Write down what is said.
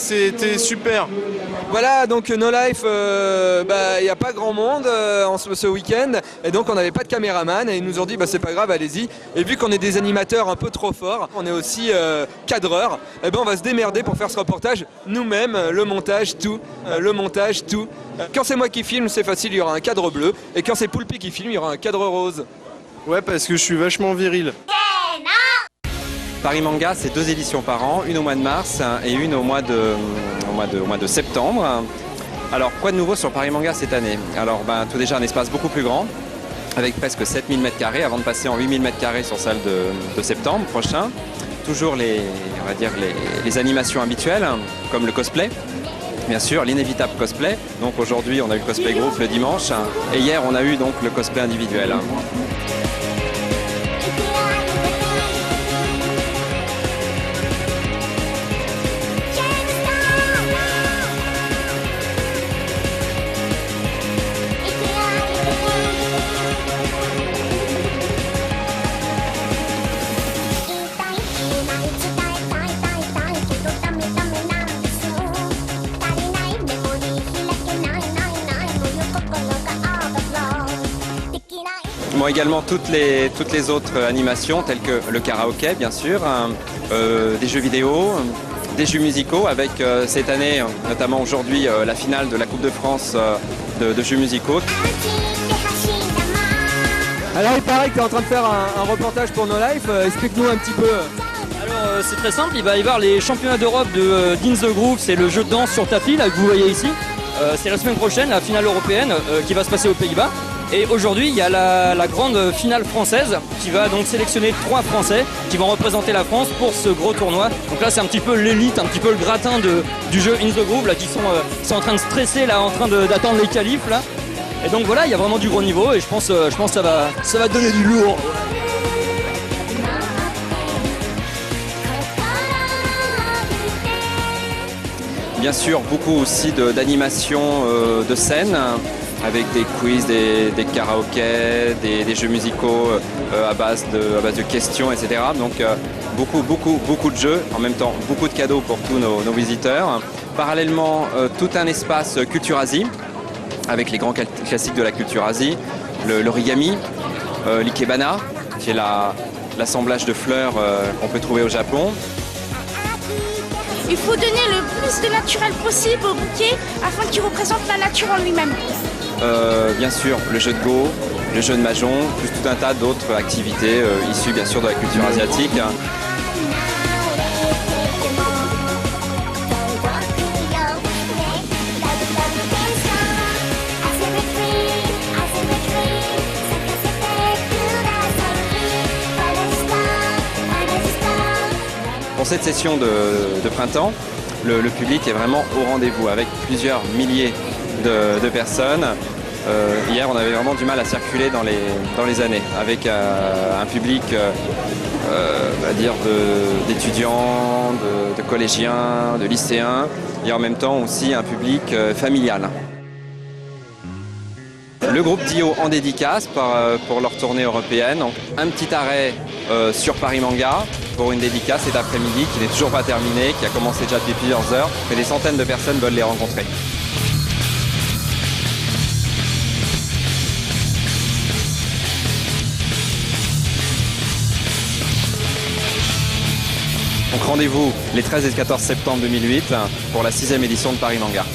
c'était super. Voilà, donc No Life, il n'y a pas grand monde ce week-end, et donc on n'avait pas de caméraman, et ils nous ont dit c'est pas grave, allez-y. Et vu qu'on est des animateurs un peu trop forts, on est aussi cadreurs, et on va se démerder pour faire ce reportage nous-mêmes, le montage, tout. Quand c'est moi qui filme, c'est facile, il y aura un cadre bleu, et quand c'est Poulpi qui filme, il y aura un cadre rose. Ouais, parce que je suis vachement viril. Paris Manga, c'est 2 éditions par an, une au mois de mars et une au mois de septembre. Alors, quoi de nouveau sur Paris Manga cette année? Alors, tout déjà un espace beaucoup plus grand, avec presque 7000 m² avant de passer en 8000 m² sur celle de septembre prochain. Toujours les animations habituelles, comme le cosplay. Bien sûr, l'inévitable cosplay. Donc aujourd'hui, on a eu le cosplay groupe le dimanche. Et hier, on a eu donc le cosplay individuel. Bon, également toutes les autres animations telles que le karaoké bien sûr, des jeux vidéo, des jeux musicaux avec cette année, notamment aujourd'hui, la finale de la Coupe de France de jeux musicaux. Alors il paraît que tu es en train de faire un reportage pour No Life, explique-nous un petit peu. Alors c'est très simple, il va y avoir les championnats d'Europe de In The Groove, c'est le jeu de danse sur tapis là, que vous voyez ici. C'est la semaine prochaine, la finale européenne qui va se passer aux Pays-Bas. Et aujourd'hui, il y a la grande finale française qui va donc sélectionner 3 Français qui vont représenter la France pour ce gros tournoi. Donc là, c'est un petit peu l'élite, un petit peu le gratin du jeu In The Groove là, qui sont en train de stresser, là, en train d'attendre les qualifs là. Et donc voilà, il y a vraiment du gros niveau et je pense que ça va donner du lourd. Bien sûr, beaucoup aussi d'animations de scène, avec des quiz, des karaokés, des jeux musicaux à base de questions, etc. Donc beaucoup de jeux, en même temps beaucoup de cadeaux pour tous nos visiteurs. Parallèlement, tout un espace Culture Asie, avec les grands classiques de la culture Asie, l'origami, l'ikebana, qui est l'assemblage de fleurs qu'on peut trouver au Japon. Il faut donner le plus de naturel possible au bouquet afin qu'il représente la nature en lui-même. Bien sûr, le jeu de Go, le jeu de Mahjong, plus tout un tas d'autres activités issues bien sûr de la culture asiatique. Pour cette session de printemps, le public est vraiment au rendez-vous avec plusieurs milliers de personnes. Hier, on avait vraiment du mal à circuler dans les années, avec un public d'étudiants, de collégiens, de lycéens, et en même temps aussi un public familial. Le groupe Dio en dédicace pour leur tournée européenne. Donc, un petit arrêt sur Paris Manga pour une dédicace cet après-midi qui n'est toujours pas terminée, qui a commencé déjà depuis plusieurs heures, mais des centaines de personnes veulent les rencontrer. Donc rendez-vous les 13 et 14 septembre 2008 pour la 6e édition de Paris Manga.